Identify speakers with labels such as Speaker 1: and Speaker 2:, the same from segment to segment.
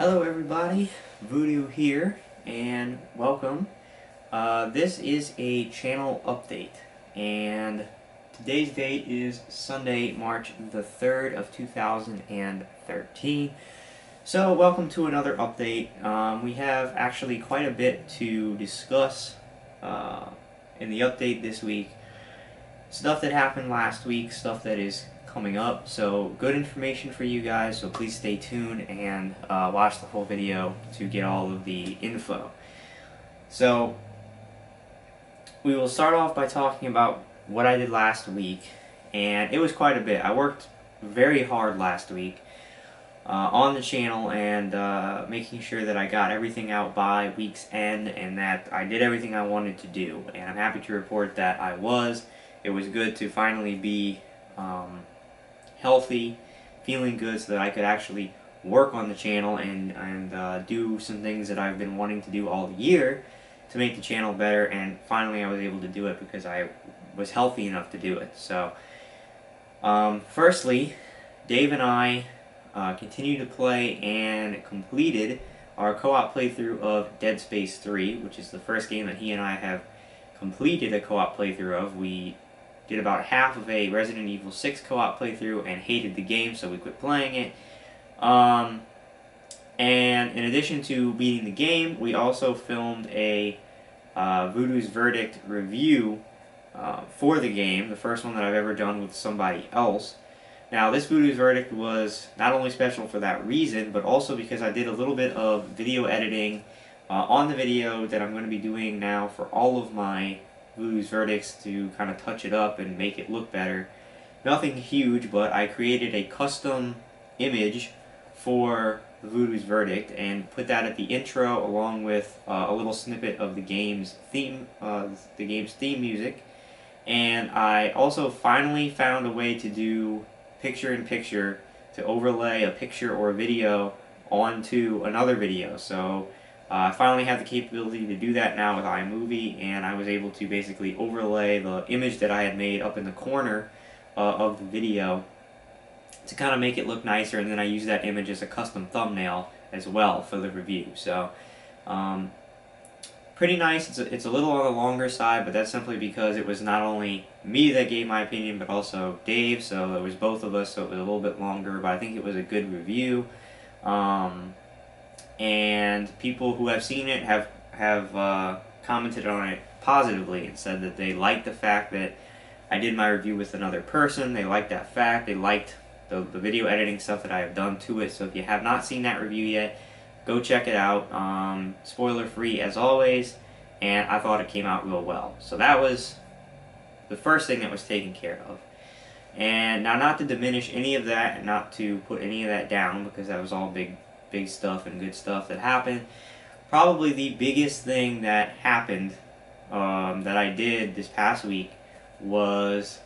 Speaker 1: Hello everybody, Voodoo here, and welcome. This is a channel update, and today's date is Sunday, March the 3rd of 2013. So welcome to another update. We have actually quite a bit to discuss in the update this week. Stuff that happened last week, stuff that is coming up, so good information for you guys, so please stay tuned and watch the whole video to get all of the info. So we will start off by talking about what I did last week, and it was quite a bit. I worked very hard last week on the channel and making sure that I got everything out by week's end and that I did everything I wanted to do, and I'm happy to report that I was. It was good to finally be healthy, feeling good, so that I could actually work on the channel and do some things that I've been wanting to do all year to make the channel better, and finally I was able to do it because I was healthy enough to do it. So firstly, Dave and I continued to play and completed our co-op playthrough of Dead Space 3, which is the first game that he and I have completed a co-op playthrough of. We did about half of a Resident Evil 6 co-op playthrough and hated the game, so we quit playing it. And in addition to beating the game, we also filmed a Voodoo's Verdict review for the game, the first one that I've ever done with somebody else. Now, this Voodoo's Verdict was not only special for that reason, but also because I did a little bit of video editing on the video that I'm going to be doing now for all of my Voodoo's Verdicts to kind of touch it up and make it look better. Nothing huge, but I created a custom image for the Voodoo's Verdict and put that at the intro along with a little snippet of the game's theme music. And I also finally found a way to do picture-in-picture, to overlay a picture or a video onto another video. So I finally have the capability to do that now with iMovie, and I was able to basically overlay the image that I had made up in the corner of the video to kind of make it look nicer, and then I use that image as a custom thumbnail as well for the review. So pretty nice. It's a little on the longer side, but that's simply because it was not only me that gave my opinion, but also Dave, so it was both of us, so it was a little bit longer, but I think it was a good review. And people who have seen it have commented on it positively and said that they liked the fact that I did my review with another person. They liked that fact. They liked the video editing stuff that I have done to it. So if you have not seen that review yet, go check it out. Spoiler free as always, and I thought it came out real well. So that was the first thing that was taken care of. And now, not to diminish any of that and not to put any of that down, because that was all big stuff and good stuff that happened. Probably the biggest thing that happened that I did this past week was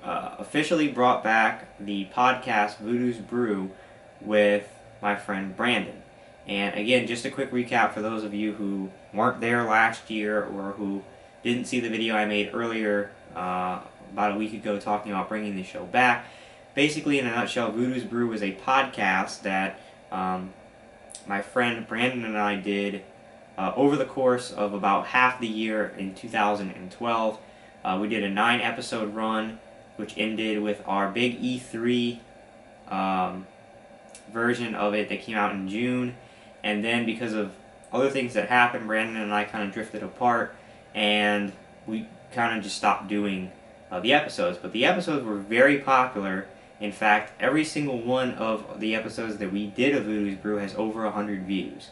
Speaker 1: officially brought back the podcast Voodoo's Brew with my friend Brandon. And again, just a quick recap for those of you who weren't there last year or who didn't see the video I made earlier about a week ago talking about bringing the show back. Basically, in a nutshell, Voodoo's Brew is a podcast that my friend Brandon and I did over the course of about half the year in 2012. We did a 9-episode run, which ended with our big E3 version of it that came out in June. And then because of other things that happened, Brandon and I kind of drifted apart, and we kind of just stopped doing the episodes. But the episodes were very popular. In fact, every single one of the episodes that we did of Voodoo's Brew has over 100 views.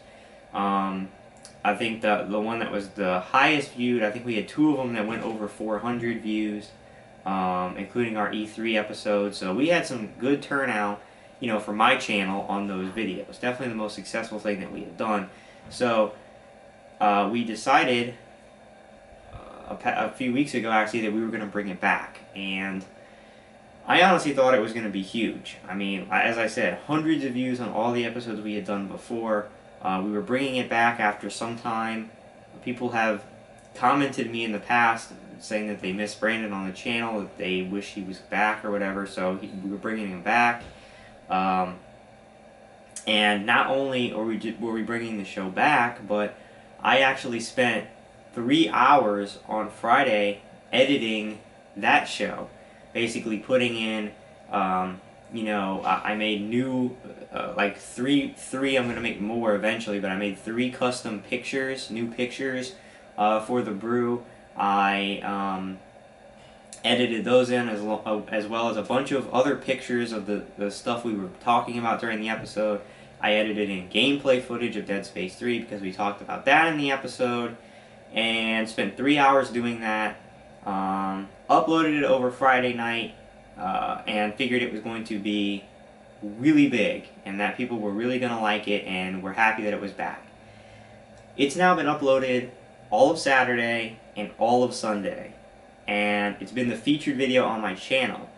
Speaker 1: I think the one that was the highest viewed, I think we had 2 of them that went over 400 views, including our E3 episode. So we had some good turnout, you know, for my channel on those videos. Definitely the most successful thing that we had done. So we decided a few weeks ago, actually, that we were going to bring it back. And I honestly thought it was going to be huge. I mean, as I said, hundreds of views on all the episodes we had done before. We were bringing it back after some time. People have commented to me in the past saying that they miss Brandon on the channel, that they wish he was back or whatever, so we were bringing him back. And not only were we bringing the show back, but I actually spent 3 hours on Friday editing that show, basically putting in, I made new, like three. I'm gonna make more eventually, but I made 3 custom pictures, new pictures, for the brew. I edited those in as well as a bunch of other pictures of the stuff we were talking about during the episode. I edited in gameplay footage of Dead Space 3 because we talked about that in the episode, and spent 3 hours doing that. Uploaded it over Friday night, and figured it was going to be really big and that people were really going to like it, and we're happy that it was back. It's now been uploaded all of Saturday and all of Sunday, and it's been the featured video on my channel.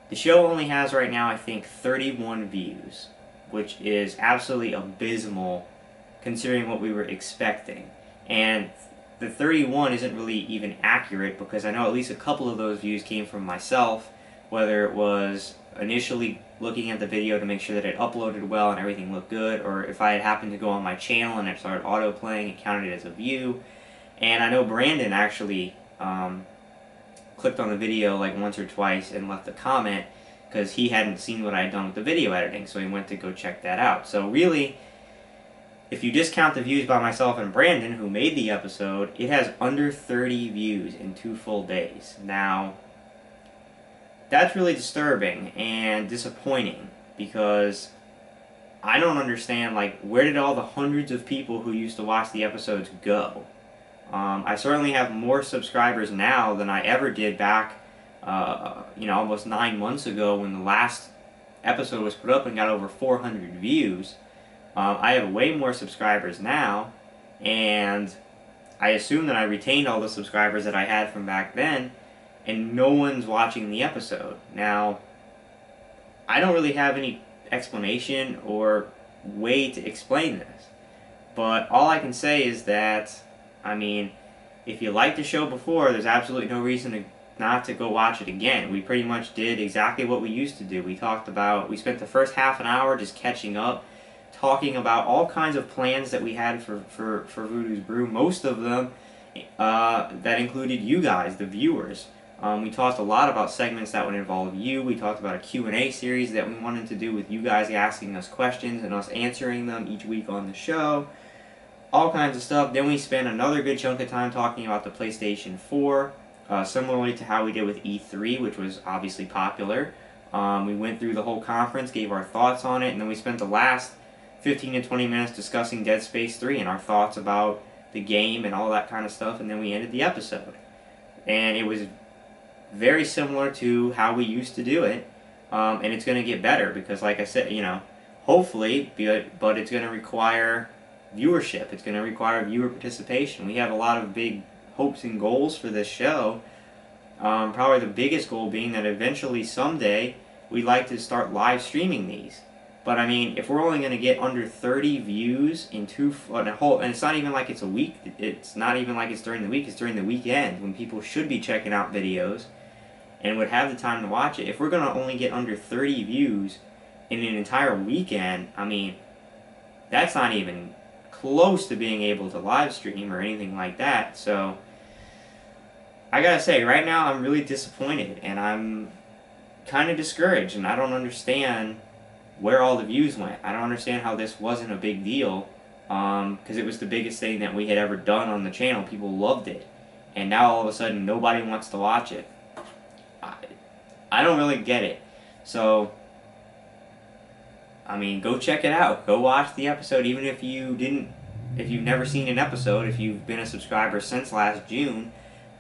Speaker 1: The show only has right now, I think, 31 views, which is absolutely abysmal considering what we were expecting. And the 31 isn't really even accurate because I know at least a couple of those views came from myself, whether it was initially looking at the video to make sure that it uploaded well and everything looked good, or if I had happened to go on my channel and it started auto-playing, it counted it as a view. And I know Brandon actually clicked on the video like once or twice and left a comment because he hadn't seen what I had done with the video editing, so he went to go check that out. So really, if you discount the views by myself and Brandon, who made the episode, it has under 30 views in 2 full days. Now, that's really disturbing and disappointing because I don't understand, like, where did all the hundreds of people who used to watch the episodes go? I certainly have more subscribers now than I ever did back, almost 9 months ago when the last episode was put up and got over 400 views. I have way more subscribers now, and I assume that I retained all the subscribers that I had from back then, and no one's watching the episode. Now, I don't really have any explanation or way to explain this, but all I can say is that, I mean, if you liked the show before, there's absolutely no reason not to go watch it again. We pretty much did exactly what we used to do. We spent the first half an hour just catching up, talking about all kinds of plans that we had for Voodoo's Brew, most of them that included you guys, the viewers. We talked a lot about segments that would involve you. We talked about a Q&A series that we wanted to do with you guys asking us questions and us answering them each week on the show. All kinds of stuff. Then we spent another good chunk of time talking about the PlayStation 4, similarly to how we did with E3, which was obviously popular. We went through the whole conference, gave our thoughts on it, and then we spent the last 15 to 20 minutes discussing Dead Space 3 and our thoughts about the game and all that kind of stuff, and then we ended the episode. And it was very similar to how we used to do it, and it's going to get better because, like I said, hopefully, but it's going to require viewership. It's going to require viewer participation. We have a lot of big hopes and goals for this show. Probably the biggest goal being that eventually, someday, we'd like to start live streaming these. But I mean, if we're only going to get under 30 views in and it's not even like it's a week. It's not even like it's during the week. It's during the weekend when people should be checking out videos and would have the time to watch it. If we're going to only get under 30 views in an entire weekend, I mean, that's not even close to being able to live stream or anything like that. So I gotta say, right now I'm really disappointed and I'm kind of discouraged, and I don't understand where all the views went. I don't understand how this wasn't a big deal, because it was the biggest thing that we had ever done on the channel. People loved it, and now all of a sudden nobody wants to watch it. I don't really get it. So, I mean, go check it out. Go watch the episode, even if you've never seen an episode. If you've been a subscriber since last June,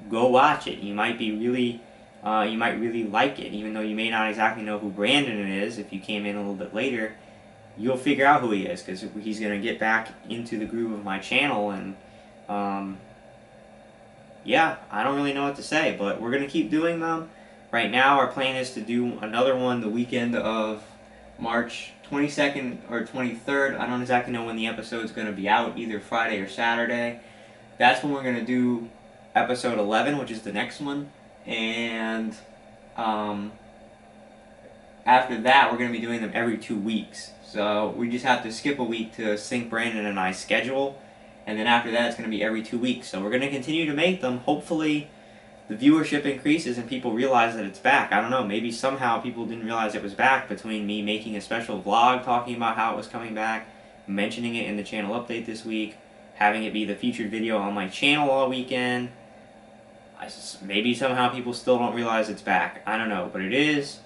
Speaker 1: go watch it. You might really like it, even though you may not exactly know who Brandon is. If you came in a little bit later, you'll figure out who he is, because he's going to get back into the groove of my channel, and yeah, I don't really know what to say, but we're going to keep doing them. Right now, our plan is to do another one the weekend of March 22nd or 23rd. I don't exactly know when the episode's going to be out, either Friday or Saturday. That's when we're going to do episode 11, which is the next one. And after that, we're going to be doing them every 2 weeks. So we just have to skip a week to sync Brandon and I's schedule. And then after that, it's going to be every 2 weeks. So we're going to continue to make them. Hopefully, the viewership increases and people realize that it's back. I don't know, maybe somehow people didn't realize it was back between me making a special vlog talking about how it was coming back, mentioning it in the channel update this week, having it be the featured video on my channel all weekend. Maybe somehow people still don't realize it's back. I don't know, but it is.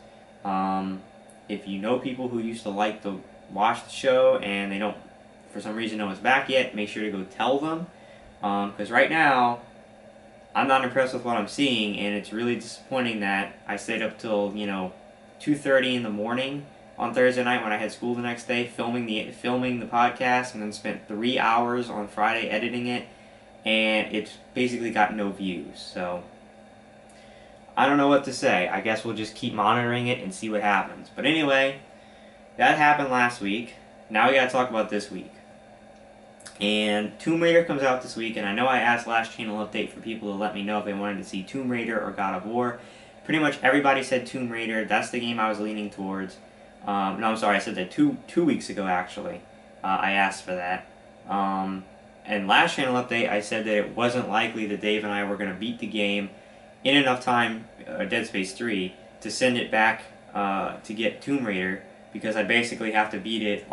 Speaker 1: If you know people who used to like to watch the show and they don't, for some reason, know it's back yet, make sure to go tell them. Because right now, I'm not impressed with what I'm seeing, and it's really disappointing that I stayed up till, 2:30 in the morning on Thursday night when I had school the next day filming the podcast, and then spent 3 hours on Friday editing it, and it's basically got no views. So I don't know what to say. I guess we'll just keep monitoring it and see what happens. But anyway, that happened last week. Now we gotta talk about this week. And Tomb Raider comes out this week, and I know I asked last channel update for people to let me know if they wanted to see Tomb Raider or God of War. Pretty much everybody said Tomb Raider. That's the game I was leaning towards. No, I'm sorry, I said that two weeks ago, actually. I asked for that. And last channel update, I said that it wasn't likely that Dave and I were going to beat the game in enough time, Dead Space 3, to send it back to get Tomb Raider, because I basically have to beat it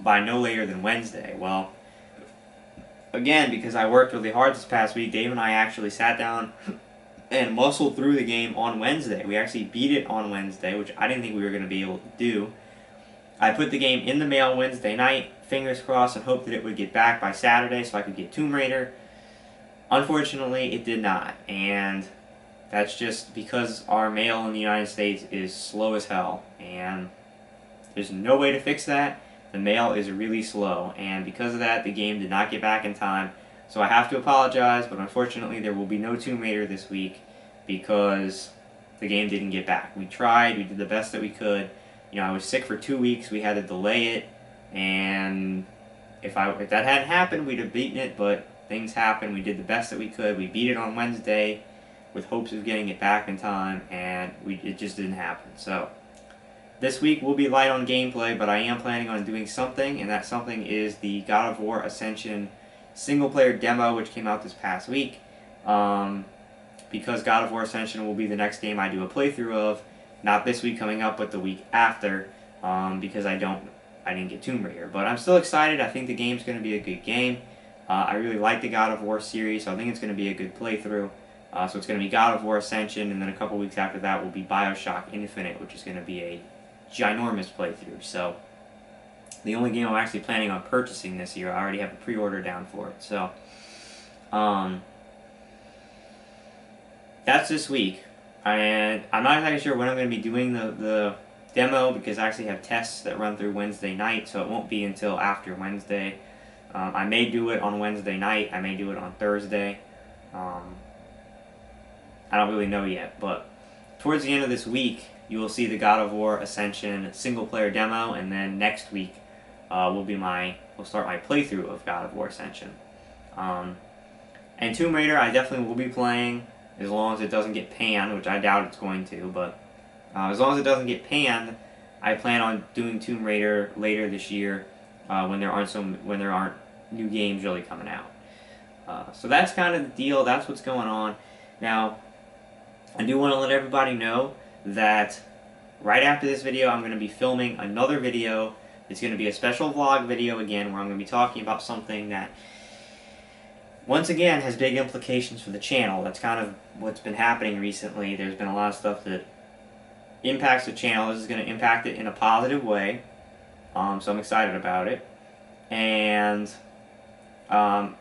Speaker 1: by no later than Wednesday. Well, again, because I worked really hard this past week, Dave and I actually sat down and muscled through the game on Wednesday. We actually beat it on Wednesday, which I didn't think we were going to be able to do. I put the game in the mail Wednesday night, fingers crossed, and hoped that it would get back by Saturday so I could get Tomb Raider. Unfortunately, it did not, and that's just because our mail in the United States is slow as hell, and there's no way to fix that. The mail is really slow, and because of that, the game did not get back in time. So I have to apologize, but unfortunately there will be no Tomb Raider this week because the game didn't get back. We tried, we did the best that we could. I was sick for 2 weeks, we had to delay it, and if that hadn't happened, we'd have beaten it, but things happened. We did the best that we could. We beat it on Wednesday with hopes of getting it back in time, and it just didn't happen. So this week will be light on gameplay, but I am planning on doing something, and that something is the God of War Ascension single-player demo, which came out this past week. Because God of War Ascension will be the next game I do a playthrough of, not this week coming up, but the week after, because I didn't get Tomb Raider. But I'm still excited. I think the game's going to be a good game. I really like the God of War series, so I think it's going to be a good playthrough. So it's going to be God of War Ascension, and then a couple weeks after that will be BioShock Infinite, which is going to be a ginormous playthrough. So the only game I'm actually planning on purchasing this year, I already have a pre-order down for it. So that's this week, and I'm not exactly sure when I'm going to be doing the demo, because I actually have tests that run through Wednesday night, so it won't be until after Wednesday. I may do it on Wednesday night, I may do it on Thursday. I don't really know yet, but towards the end of this week, you will see the God of War Ascension single-player demo, and then next week will start my playthrough of God of War Ascension. And Tomb Raider, I definitely will be playing, as long as it doesn't get panned, which I doubt it's going to, but as long as it doesn't get panned, I plan on doing Tomb Raider later this year, when there aren't new games really coming out. So that's kind of the deal. That's what's going on. Now, I do want to let everybody know that right after this video, I'm going to be filming another video. It's going to be a special vlog video again, where I'm going to be talking about something that, once again, has big implications for the channel. That's kind of what's been happening recently. There's been a lot of stuff that impacts the channel. This is going to impact it in a positive way, so I'm excited about it. And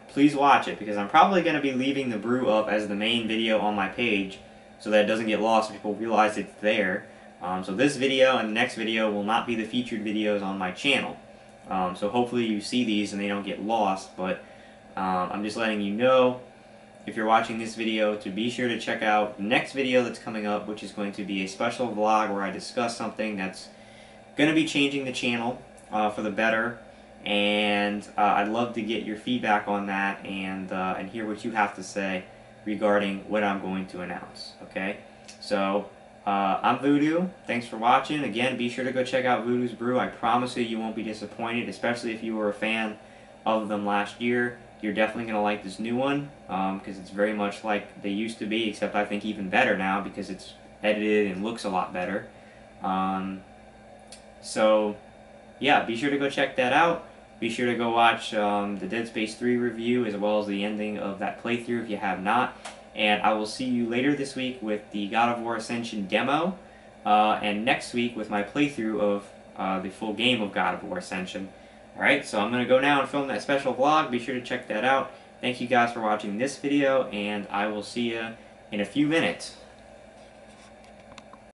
Speaker 1: please watch it, because I'm probably going to be leaving the Brew up as the main video on my page, so that it doesn't get lost and people realize it's there. So this video and the next video will not be the featured videos on my channel. So hopefully you see these and they don't get lost, but I'm just letting you know, if you're watching this video, to be sure to check out the next video that's coming up, which is going to be a special vlog where I discuss something that's going to be changing the channel for the better. And I'd love to get your feedback on that and hear what you have to say regarding what I'm going to announce. Okay, so I'm Voodoo. Thanks for watching. Again, be sure to go check out Voodoo's Brew. I promise you won't be disappointed, especially if you were a fan of them last year. You're definitely going to like this new one because it's very much like they used to be, except I think even better now because it's edited and looks a lot better. So, yeah, be sure to go check that out. Be sure to go watch the Dead Space 3 review as well as the ending of that playthrough if you have not. And I will see you later this week with the God of War Ascension demo, and next week with my playthrough of the full game of God of War Ascension. Alright, so I'm going to go now and film that special vlog. Be sure to check that out. Thank you guys for watching this video, and I will see you in a few minutes.